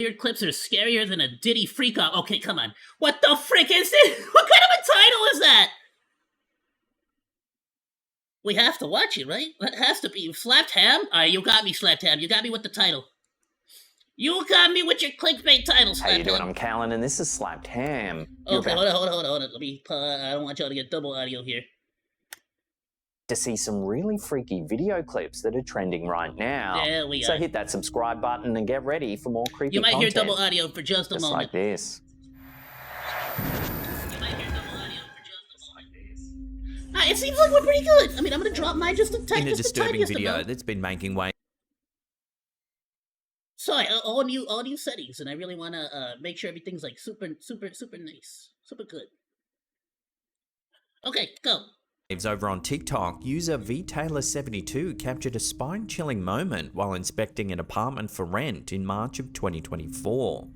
Weird clips are scarier than a Diddy freak off. Okay, come on. What the frick is this? What kind of a title is that? We have to watch it, right? That has to be Slapped Ham. Alright, you got me, Slapped Ham. You got me with the title. You got me with your clickbait title, Slapped Ham. How you doing? I'm Callan, and this is Slapped Ham. Okay, hold on. Let me. I don't want y'all to get double audio here. To see some really freaky video clips that are trending right now. There we So are. hit that subscribe button and get ready for more creepy content. You might hear double audio for just a just moment. like this. It seems like we're pretty good. I mean, I'm gonna drop mine just a tiny. In a disturbing video that's been making way. Sorry, all new settings, and I really want to make sure everything's like super nice, super good. Okay, go. Over on TikTok, user Vtaylor72 captured a spine-chilling moment while inspecting an apartment for rent in March of 2024.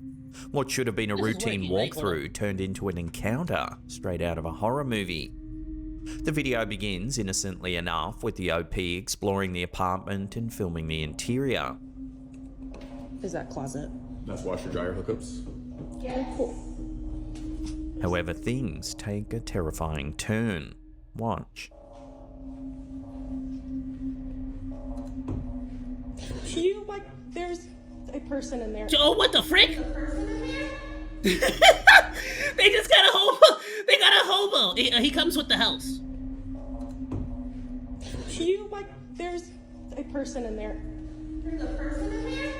What should have been a routine walkthrough turned into an encounter straight out of a horror movie. The video begins, innocently enough, with the OP exploring the apartment and filming the interior. Is that closet? That's washer dryer hookups. Yeah, cool. However, things take a terrifying turn. Watch. There's a person in there. Oh, what the frick? They just got a hobo. They got a hobo. He comes with the house. There's a person in there. There's a person in there?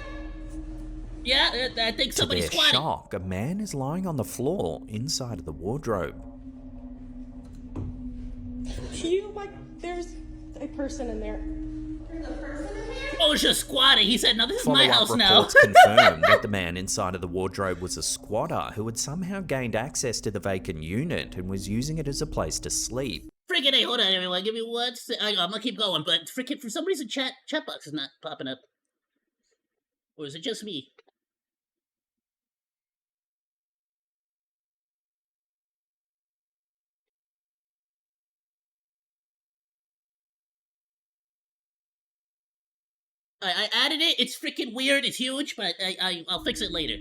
Yeah, I think somebody's To their squatting. shock, a man is lying on the floor inside of the wardrobe. There's a person in there. There's a person in there? Oh, it's just squatting. He said, "No, this is my Follow-up house now." reports confirmed that the man inside of the wardrobe was a squatter who had somehow gained access to the vacant unit and was using it as a place to sleep. Freaking hey, hold on, everyone. Give me one I'm gonna keep going, but freaking for some reason chat box is not popping up. Or is it just me? I added it. It's freaking weird. It's huge, but I'll fix it later.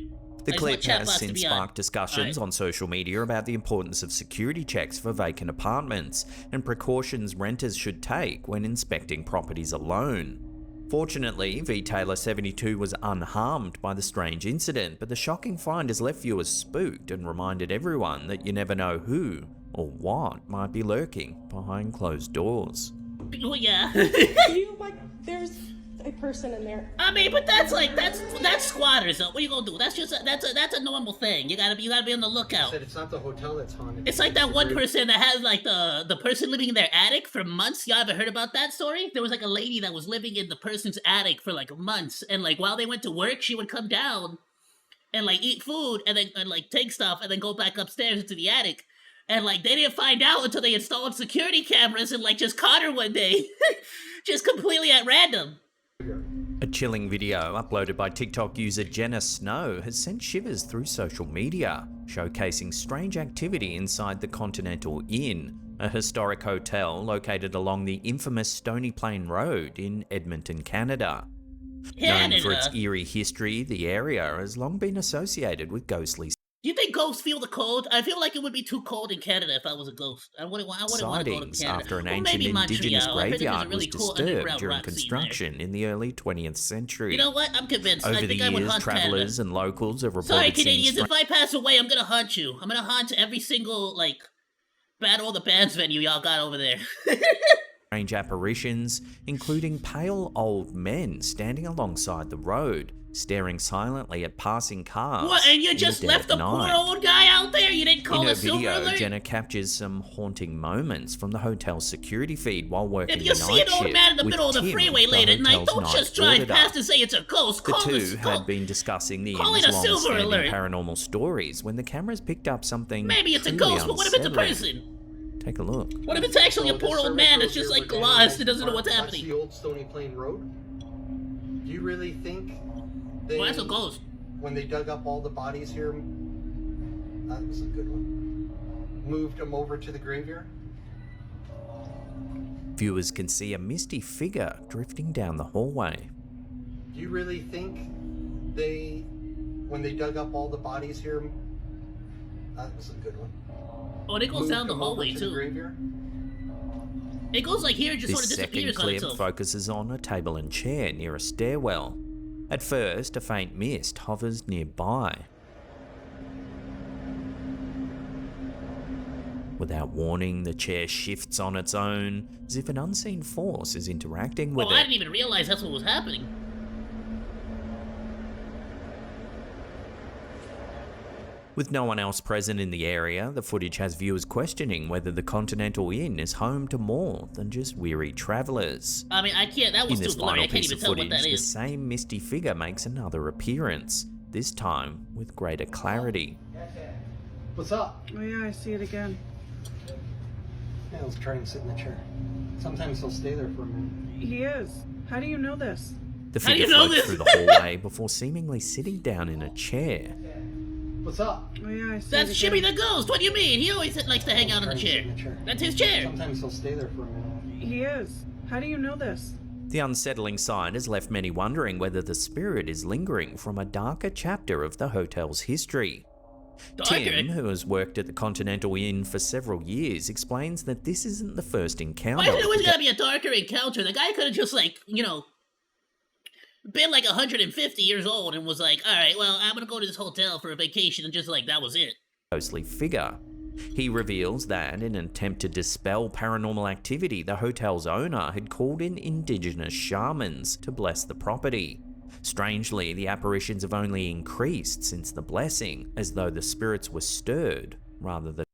The I just clip want chat has box to since be on. sparked discussions on social media about the importance of security checks for vacant apartments and precautions renters should take when inspecting properties alone. Fortunately, Vtaylor72 was unharmed by the strange incident, but the shocking find has left viewers spooked and reminded everyone that you never know who or what might be lurking behind closed doors. Oh yeah. There's a person in there. I mean, but that's squatters though. What are you gonna do? That's a normal thing. You gotta be on the lookout. Said it's not the hotel that's haunted. It's like that one person that has like the person living in their attic for months. Y'all ever heard about that story? There was like a lady that was living in the person's attic for like months, and like while they went to work, she would come down and like eat food and then like take stuff and then go back upstairs into the attic. And like they didn't find out until they installed security cameras and like just caught her one day, just completely at random. A chilling video uploaded by TikTok user Jenna Snow has sent shivers through social media, showcasing strange activity inside the Continental Inn, a historic hotel located along the infamous Stony Plain Road in Edmonton, Canada. Known for its eerie history, the area has long been associated with ghostly Do you think ghosts feel the cold? I feel like it would be too cold in Canada if I was a ghost. I wouldn't want to go to sightings Canada. after an Or ancient maybe indigenous Montreal. I heard graveyard there's a really was cool disturbed underground during rock scene construction in the early 20th century. You know what? I'm convinced. Over I the think I would years, hunt travelers Canada. and locals have reported Sorry, seeing Canadians. If I pass away, I'm gonna hunt you. I'm gonna hunt every single like Battle of the Bands venue y'all got over there. strange apparitions, including pale old men standing alongside the road, staring silently at passing cars. What? And you in just the dead left the of poor night. old guy out there? You didn't call In her a silver video, alert? Jenna captures some haunting moments from the hotel's security feed while working If the you night see an old shift man in the with middle of the Tim, freeway the late at night, hotel's don't night just drive auditor. past and say it's a ghost. The Call two had been discussing the Call inn's it a silver long-standing alert. paranormal stories when the cameras picked up something Maybe it's a truly ghost, but what if it's a unsettling. person? Take a look. What if it's actually a poor old man that's just like lost and doesn't know what's That's happening? the old Stony Plain Road. Do you really think they, Well, that's a ghost. when they dug up all the bodies here, that was a good one, moved them over to the graveyard? Viewers can see a misty figure drifting down the hallway. Do you really think they When they dug up all the bodies here, that was a good one. Oh, and it goes Moved down the them over hallway to the too. graveyard. It goes like here, it just This sort of second disappears on clip itself. focuses on a table and chair near a stairwell. At first, a faint mist hovers nearby. Without warning, the chair shifts on its own, as if an unseen force is interacting with Oh, I it. didn't even realize that's what was happening. With no one else present in the area, the footage has viewers questioning whether the Continental Inn is home to more than just weary travellers. I mean, I can't, that In was this too blurry, final I can't piece even of tell what footage, that the is. same misty figure makes another appearance, this time with greater clarity. What's up? Oh yeah, I see it again. Yeah, let's try and sit in the chair. Sometimes he'll stay there for a minute. He is. How do you know this? The How do figure you know floats this? through the hallway before seemingly sitting down in a chair. What's up? Oh yeah, I see That's it Shimmy again. the Ghost, what do you mean? He always likes to hang out in the Try and sit chair. in the chair. That's his chair. Sometimes he'll stay there for a minute. He is. How do you know this? The unsettling sight has left many wondering whether the spirit is lingering from a darker chapter of the hotel's history. Darker? Tim, who has worked at the Continental Inn for several years, explains that this isn't the first encounter. Why is it always gotta be a darker encounter? The guy could have just like, you know, been like 150 years old and was like, alright, well, I'm gonna go to this hotel for a vacation, and just like, that was it. Ghostly figure. He reveals that in an attempt to dispel paranormal activity, the hotel's owner had called in indigenous shamans to bless the property. Strangely, the apparitions have only increased since the blessing, as though the spirits were stirred rather than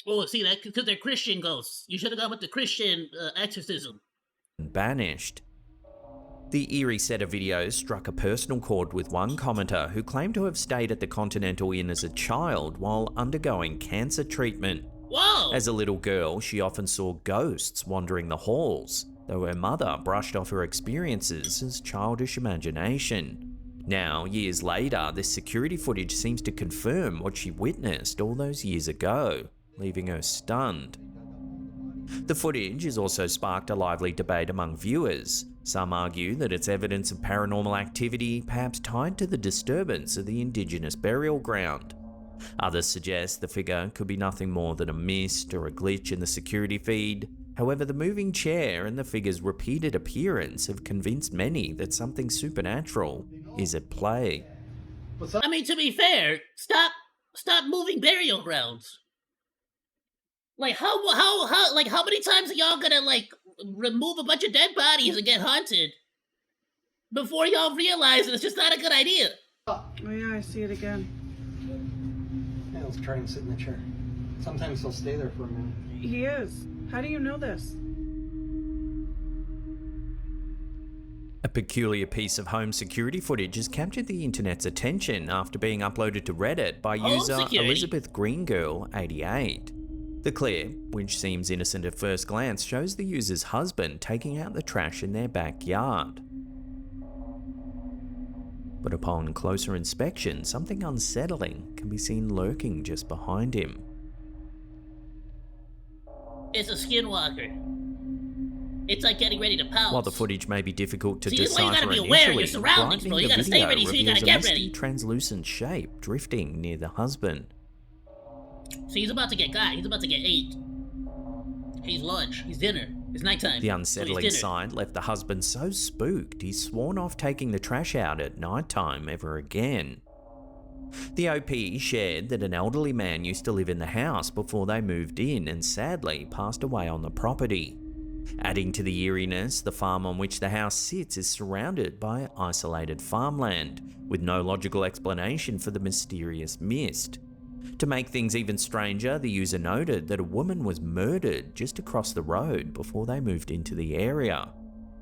Well, see, that because they're Christian ghosts. You should have gone with the Christian exorcism. banished. The eerie set of videos struck a personal chord with one commenter who claimed to have stayed at the Continental Inn as a child while undergoing cancer treatment. Whoa! As a little girl, she often saw ghosts wandering the halls, though her mother brushed off her experiences as childish imagination. Now, years later, this security footage seems to confirm what she witnessed all those years ago, leaving her stunned. The footage has also sparked a lively debate among viewers. Some argue that it's evidence of paranormal activity, perhaps tied to the disturbance of the indigenous burial ground. Others suggest the figure could be nothing more than a mist or a glitch in the security feed. However, the moving chair and the figure's repeated appearance have convinced many that something supernatural is at play. I mean, to be fair, stop moving burial grounds. Like, how many times are y'all gonna, like, remove a bunch of dead bodies and get haunted before y'all realize it's just not a good idea? Oh yeah, I see it again. Yeah, let's try and sit in the chair. Sometimes he'll stay there for a minute. He is. How do you know this? A peculiar piece of home security footage has captured the internet's attention after being uploaded to Reddit by Home user security? Elizabeth Greengirl88. The clip, which seems innocent at first glance, shows the user's husband taking out the trash in their backyard. But upon closer inspection, something unsettling can be seen lurking just behind him. It's a skinwalker. It's like getting ready to pounce. While the footage may be difficult to See, this is why you decipher gotta be aware of your initially, surroundings, bro. brightening You the gotta stay video ready, so you reveals gotta a get misty, ready. translucent shape drifting near the husband. So he's about to get got. He's about to get ate. He's lunch. He's dinner. It's nighttime. The So unsettling he's dinner. sight left the husband so spooked he's sworn off taking the trash out at nighttime ever again. The OP shared that an elderly man used to live in the house before they moved in and sadly passed away on the property. Adding to the eeriness, the farm on which the house sits is surrounded by isolated farmland, with no logical explanation for the mysterious mist. To make things even stranger, the user noted that a woman was murdered just across the road before they moved into the area.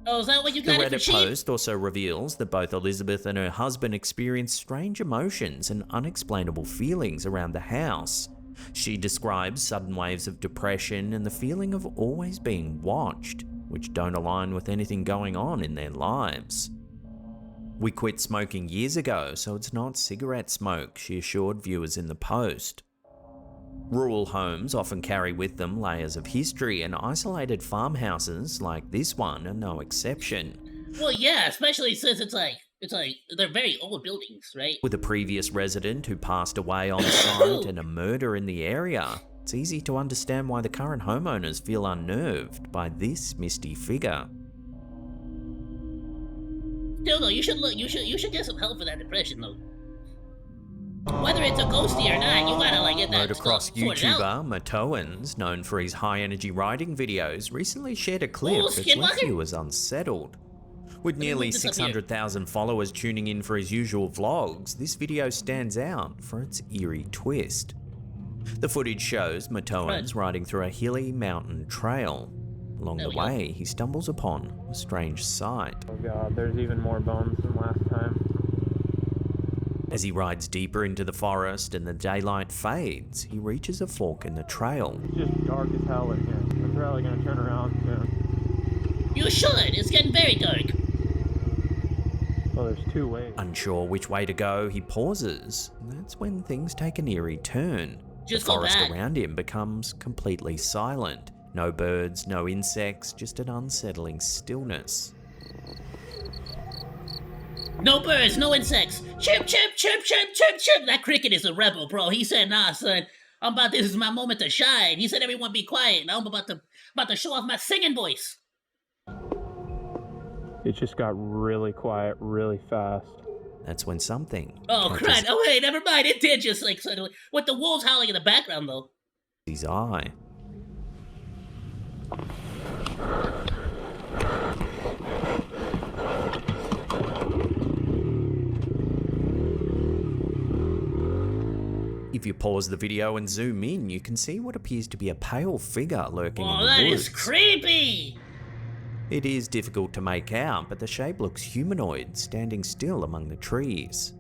Oh, is that what you The got it for Reddit cheap? post also reveals that both Elizabeth and her husband experienced strange emotions and unexplainable feelings around the house. She describes sudden waves of depression and the feeling of always being watched, which don't align with anything going on in their lives. "We quit smoking years ago, so it's not cigarette smoke," she assured viewers in the post. Rural homes often carry with them layers of history, and isolated farmhouses like this one are no exception. Well, yeah, especially since it's like, It's like, they're very old buildings, right? With a previous resident who passed away on site and a murder in the area, it's easy to understand why the current homeowners feel unnerved by this misty figure. Still though, you should get some help for that depression though. Whether it's a ghosty or not, you gotta like get that Motocross stuff sorted out. YouTuber Matoans, known for his high-energy riding videos, recently shared a clip Ooh, that's left Skinwalker? viewers unsettled. With nearly move this up here. 600,000 followers tuning in for his usual vlogs, this video stands out for its eerie twist. The footage shows Matoans riding through a hilly mountain trail. Along There the we go. way, he stumbles upon a strange sight. Oh god, there's even more bones than last time. As he rides deeper into the forest and the daylight fades, he reaches a fork in the trail. It's just dark as hell in here. I'm probably gonna turn around soon. You should. It's getting very dark. Well, there's two ways. Unsure which way to go, he pauses. And that's when things take an eerie turn. Just the go forest back. around him becomes completely silent. No birds, no insects, just an unsettling stillness. No birds, no insects. Chirp, chirp, chirp, chirp, chirp, chirp. That cricket is a rebel, bro. He said, nah, son. This is my moment to shine. He said, everyone be quiet. Now I'm about to show off my singing voice. It just got really quiet really fast. That's when something Oh, catches crap. Oh, wait, never mind. It did just, like, suddenly. With the wolves howling in the background, though. his eye. If you pause the video and zoom in, you can see what appears to be a pale figure lurking in Oh, the that woods. is creepy. It is difficult to make out, but the shape looks humanoid, standing still among the trees.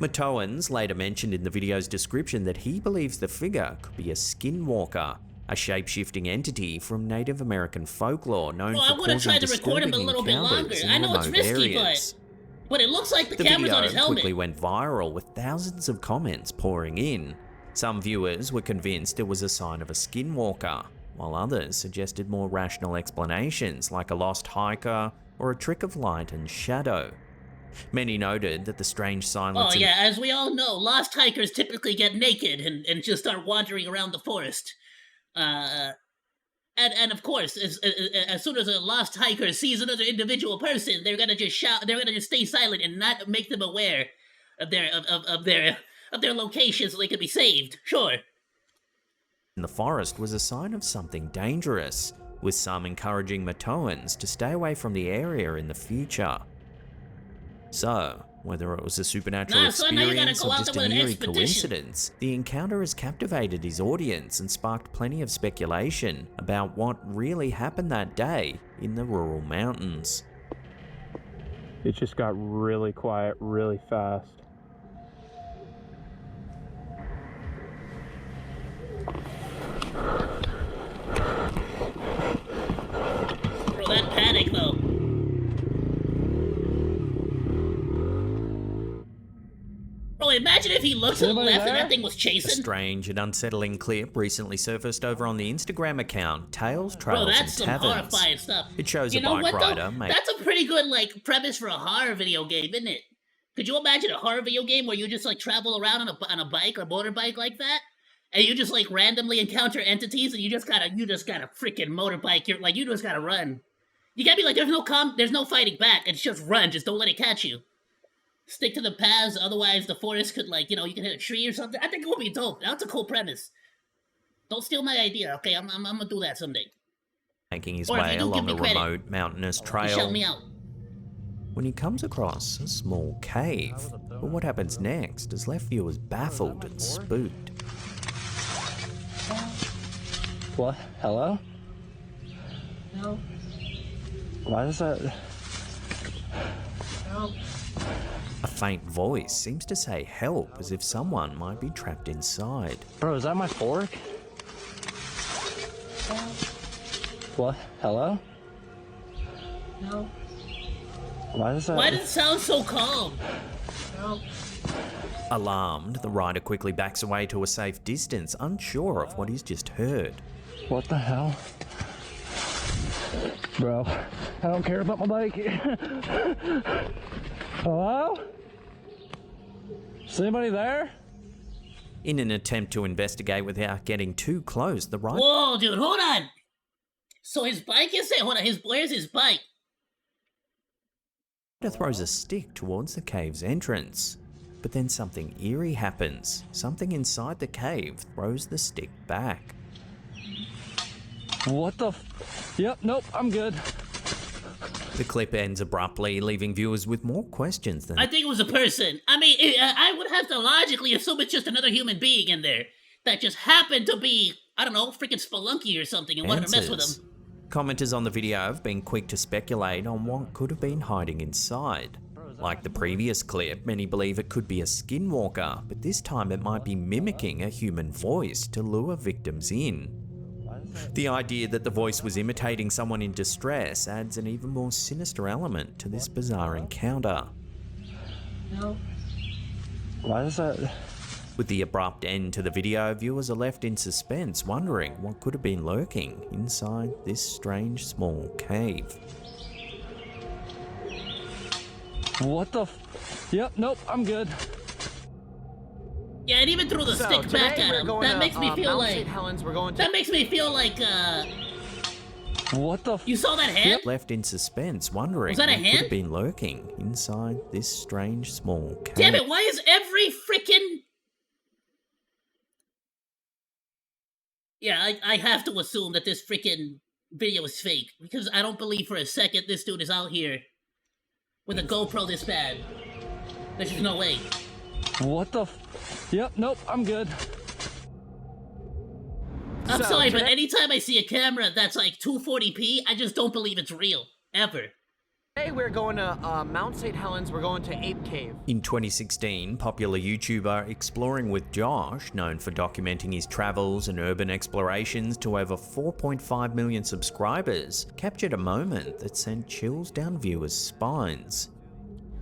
Matoans later mentioned in the video's description that he believes the figure could be a skinwalker, a shape-shifting entity from Native American folklore known Bro, for I would have causing tried to record him a disturbing little bit longer. encounters in I know it's remote risky, areas. but it looks like the The camera's video on his helmet. quickly went viral with thousands of comments pouring in. Some viewers were convinced it was a sign of a skinwalker, while others suggested more rational explanations like a lost hiker or a trick of light and shadow. Many noted that the strange silence Oh yeah, as we all know, lost hikers typically get naked and just start wandering around the forest. And of course, as soon as a lost hiker sees another individual person, they're gonna just shout. They're gonna just stay silent and not make them aware of their location, so they could be saved. Sure. in the forest was a sign of something dangerous, with some encouraging Matoans to stay away from the area in the future. So, whether it was a supernatural Nah, son, now you gotta experience go or out just there an with an eerie expedition. coincidence, the encounter has captivated his audience and sparked plenty of speculation about what really happened that day in the rural mountains. It just got really quiet really fast. Bro, that panic though. Bro, imagine if he looked to the Anybody left and there? that thing was A chasing. strange and unsettling clip recently surfaced over on the Instagram account Tales, Bro, Trails that's and some Taverns. horrifying stuff. It shows You a know bike what rider though? make That's a pretty good like premise for a horror video game, isn't it? Could you imagine a horror video game where you just like travel around on a bike or motorbike like that, and you just like randomly encounter entities, and you just gotta freaking motorbike. You just gotta run. You gotta be like, there's no fighting back. It's just run. Just don't let it catch you. Stick to the paths, otherwise the forest could you can hit a tree or something. I think it would be dope. That's a cool premise. Don't steal my idea, okay? I'm gonna do that someday. making his Or if way you do, give along me a credit. remote mountainous You trail shout me out. when he comes across a small cave. But what happens next has left viewers baffled and spooked. What? Hello? No. Why is that? No. A faint voice seems to say help, as if someone might be trapped inside. Bro, is that my fork? What? Hello? No. Why is that? Why does it sound so calm? No. Alarmed, the rider quickly backs away to a safe distance, unsure of what he's just heard. What the hell? Bro, I don't care about my bike. Hello? Is anybody there? In an attempt to investigate without getting too close, the right Whoa, dude, hold on. So his bike is there? Hold on, where's his bike? throws a stick towards the cave's entrance. But then something eerie happens. Something inside the cave throws the stick back. What the Yep, nope, I'm good. The clip ends abruptly, leaving viewers with more questions than... I think it was a person. I mean, I would have to logically assume it's just another human being in there that just happened to be, I don't know, freaking Spelunky or something and wanted to mess with him. Commenters on the video have been quick to speculate on what could have been hiding inside. Like the previous clip, many believe it could be a skinwalker, but this time it might be mimicking a human voice to lure victims in. The idea that the voice was imitating someone in distress adds an even more sinister element to this bizarre encounter. No. Why is that? With the abrupt end to the video, viewers are left in suspense, wondering what could have been lurking inside this strange small cave. What the Yep, nope, I'm good. Yeah, and even threw the stick back at him. That makes me feel like... That makes me feel like, What the You saw that hand? Left in suspense, wondering Was that a what could hand? have been lurking inside this strange small cave. Damn it, why is every freaking... Yeah, I have to assume that this freaking video is fake, because I don't believe for a second this dude is out here with a GoPro this bad. There's just no way. What the Yep, nope, I'm good. I'm sorry, but anytime I see a camera that's like 240p, I just don't believe it's real. Ever. Today we're going to Mount St. Helens, we're going to Ape Cave. In 2016, popular YouTuber Exploring with Josh, known for documenting his travels and urban explorations to over 4.5 million subscribers, captured a moment that sent chills down viewers' spines.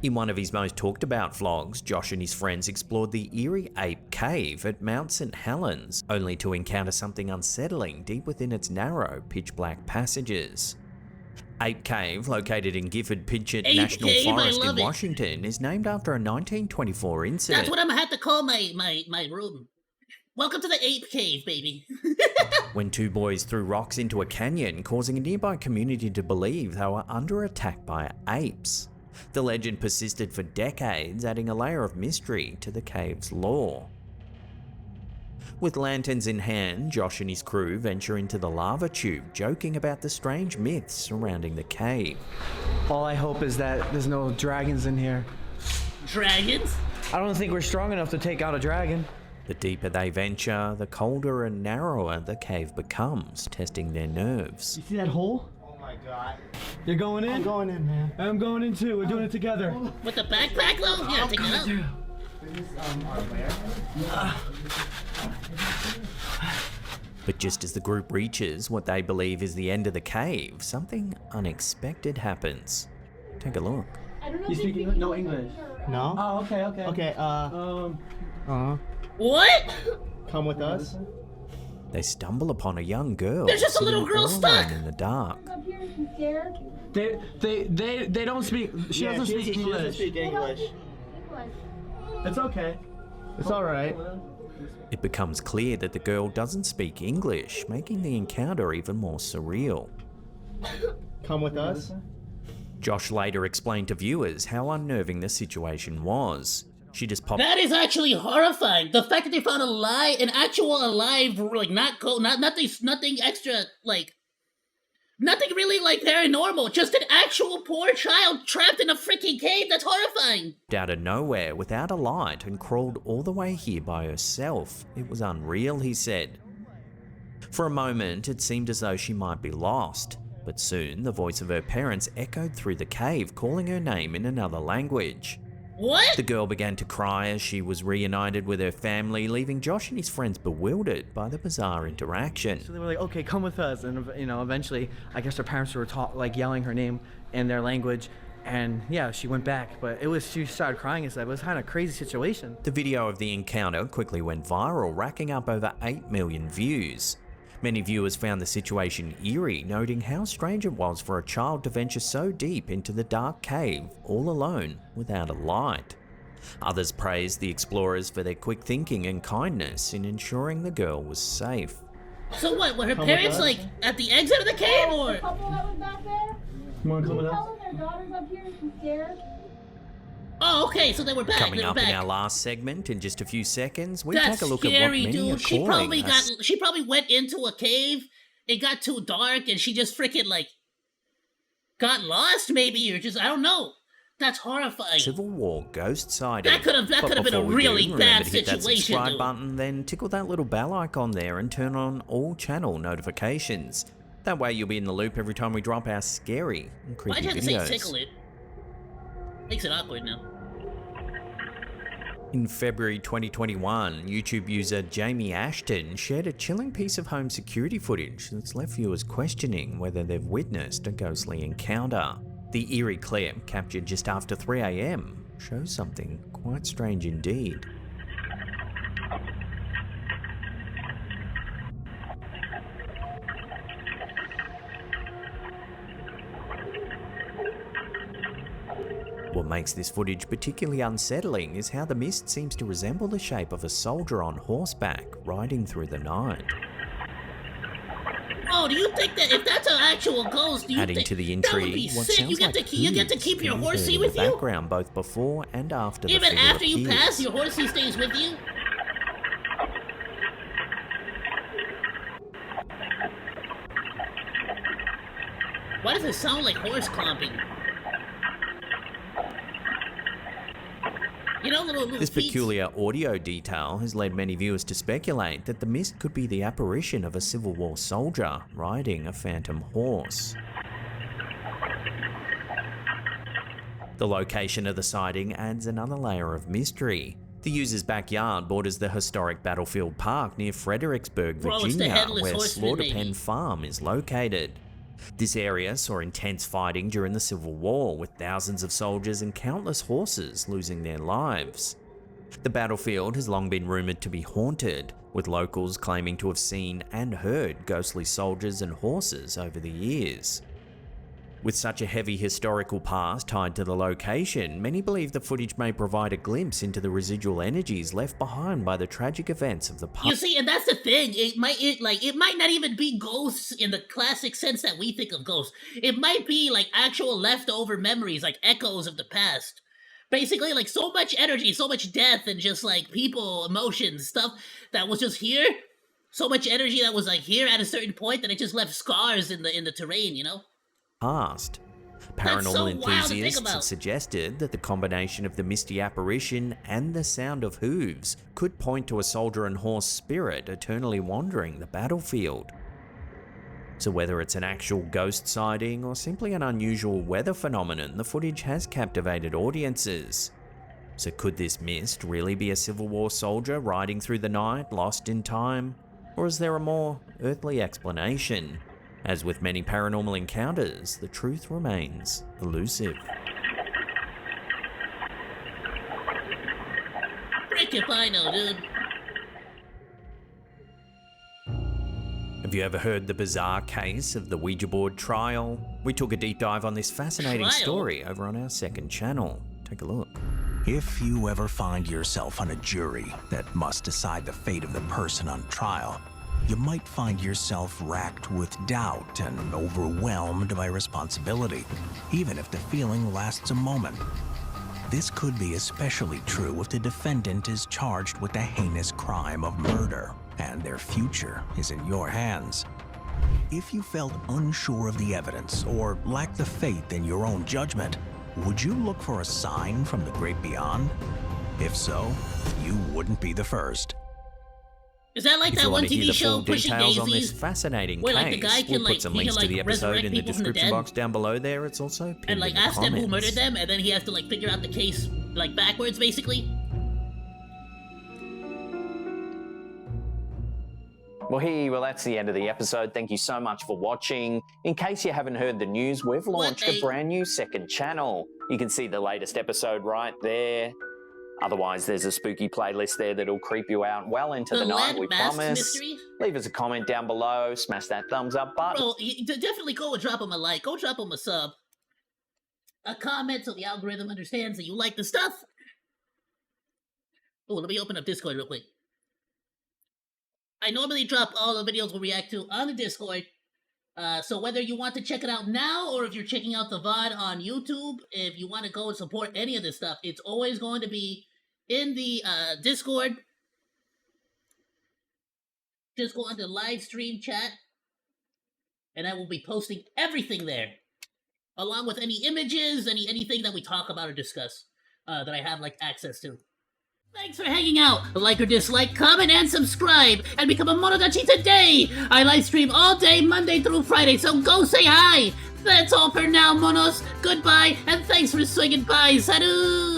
In one of his most talked about vlogs, Josh and his friends explored the eerie Ape Cave at Mount St. Helens, only to encounter something unsettling deep within its narrow, pitch-black passages. Ape Cave, located in Gifford-Pinchot National Forest in Washington, is named after a 1924 incident. That's what I'm gonna have to call my room. Welcome to the Ape Cave, baby. When two boys threw rocks into a canyon, causing a nearby community to believe they were under attack by apes. The legend persisted for decades, adding a layer of mystery to the cave's lore. With lanterns in hand, Josh and his crew venture into the lava tube, joking about the strange myths surrounding the cave. All I hope is that there's no dragons in here. Dragons? I don't think we're strong enough to take out a dragon. The deeper they venture, the colder and narrower the cave becomes, testing their nerves. You see that hole? Oh my god. You're going in? I'm going in, man. I'm going in too. We're doing it together. With the backpack though? Yeah, take it out. But just as the group reaches what they believe is the end of the cave, something unexpected happens. Take a look. You speak English? No English. No? Oh, okay, okay. Okay, What? come with us. They stumble upon a young girl. There's just a little sitting girl all stuck. alone in the dark. They don't speak. She doesn't speak English. She doesn't speak English. It's okay. It's alright. It becomes clear that the girl doesn't speak English, making the encounter even more surreal. Come with us. Josh later explained to viewers how unnerving the situation was. She just popped. That is actually horrifying. The fact that they found an actual alive, like nothing extra, like nothing really like paranormal. Just an actual poor child trapped in a freaking cave. That's horrifying. Out of nowhere without a light and crawled all the way here by herself. It was unreal, he said. For a moment, it seemed as though she might be lost, but soon the voice of her parents echoed through the cave, calling her name in another language. What? The girl began to cry as she was reunited with her family, leaving Josh and his friends bewildered by the bizarre interaction. So they were like, okay, come with us. And, you know, eventually, I guess her parents were yelling her name in their language. And yeah, she went back, but she started crying and stuff. It was kind of a crazy situation. The video of the encounter quickly went viral, racking up over 8 million views. Many viewers found the situation eerie, noting how strange it was for a child to venture so deep into the dark cave all alone without a light. Others praised the explorers for their quick thinking and kindness in ensuring the girl was safe. So what, were her parents like at the exit of the cave or? The couple that was back there? Come on, Did come you on. tell them their daughter's up here and she's scared? Oh, okay, so they were back. Coming they were up back. in our last segment in just a few seconds, we That's take a look scary, at what many dude. are She calling probably went into a cave. It got too dark, and she just freaking like got lost, maybe, or just I don't know. That's horrifying. Civil War ghost sighting. That could have been a Before we really do, bad remember to hit that situation, subscribe dude. button, then tickle that little bell icon there and turn on all channel notifications. That way you'll be in the loop every time we drop our scary and creepy Why'd you have to videos. say tickle it? Makes it awkward now. In February 2021, YouTube user Jamie Ashton shared a chilling piece of home security footage that's left viewers questioning whether they've witnessed a ghostly encounter. The eerie clip, captured just after 3 AM, shows something quite strange indeed. What makes this footage particularly unsettling is how the mist seems to resemble the shape of a soldier on horseback riding through the night. Oh, do you think that if that's an actual ghost, do you Adding think to the that would intrigue, be what sick? sounds You get like to you get to hooves keep your can be horsey heard in with the you? background both before and after the Even figure after you appears. pass, your horsey stays with you? Why does it sound like horse clomping? You know, little This feet. peculiar audio detail has led many viewers to speculate that the mist could be the apparition of a Civil War soldier riding a phantom horse. The location of the sighting adds another layer of mystery. The user's backyard borders the historic Battlefield Park near Fredericksburg, Bro, it's the Virginia, Headless where Horseman, Slaughter baby. Pen Farm is located. This area saw intense fighting during the Civil War, with thousands of soldiers and countless horses losing their lives. The battlefield has long been rumoured to be haunted, with locals claiming to have seen and heard ghostly soldiers and horses over the years. With such a heavy historical past tied to the location, many believe the footage may provide a glimpse into the residual energies left behind by the tragic events of the past. You see, and that's the thing. It might not even be ghosts in the classic sense that we think of ghosts. It might be like actual leftover memories, like echoes of the past. Basically, like so much energy, so much death, and just like people, emotions, stuff that was just here. So much energy that was like here at a certain point that it just left scars in the terrain, you know? Past. That's so Paranormal wild to think enthusiasts about. have suggested that the combination of the misty apparition and the sound of hooves could point to a soldier and horse spirit eternally wandering the battlefield. So whether it's an actual ghost sighting or simply an unusual weather phenomenon, the footage has captivated audiences. So could this mist really be a Civil War soldier riding through the night, lost in time? Or is there a more earthly explanation? As with many paranormal encounters, the truth remains elusive. Frick if I know, dude. Have you ever heard the bizarre case of the Ouija board trial? We took a deep dive on this fascinating Trial? story over on our second channel. Take a look. If you ever find yourself on a jury that must decide the fate of the person on trial, you might find yourself racked with doubt and overwhelmed by responsibility, even if the feeling lasts a moment. This could be especially true if the defendant is charged with the heinous crime of murder, and their future is in your hands. If you felt unsure of the evidence or lacked the faith in your own judgment, would you look for a sign from the great beyond? If so, you wouldn't be the first. Is that like If that you one want to hear TV the show, full Pushing details on this Daisies? fascinating where, like, the case, guy can, we'll like, put some he links can, to the like, episode resurrect in the people from the description dead? box down below there. It's also pinned And like in the ask them who comments. murdered them, and then he has to like figure out the case like backwards, basically. Well, that's the end of the episode. Thank you so much for watching. In case you haven't heard the news, we've launched a brand new second channel. You can see the latest episode right there. Otherwise, there's a spooky playlist there that'll creep you out well into the night, Lead we Mask promise. Mystery? Leave us a comment down below, smash that thumbs up button. Bro, definitely go and drop him a like. Go drop him a sub. A comment so the algorithm understands that you like the stuff. Oh, let me open up Discord real quick. I normally drop all the videos we'll react to on the Discord. So whether you want to check it out now or if you're checking out the VOD on YouTube, if you want to go and support any of this stuff, it's always going to be in the Discord. Just go on the live stream chat, and I will be posting everything there, along with any images, anything that we talk about or discuss that I have like access to. Thanks for hanging out. Like or dislike, comment, and subscribe, and become a Monodachi today. I live stream all day, Monday through Friday, so go say hi. That's all for now, Monos. Goodbye, and thanks for swinging by. Salut!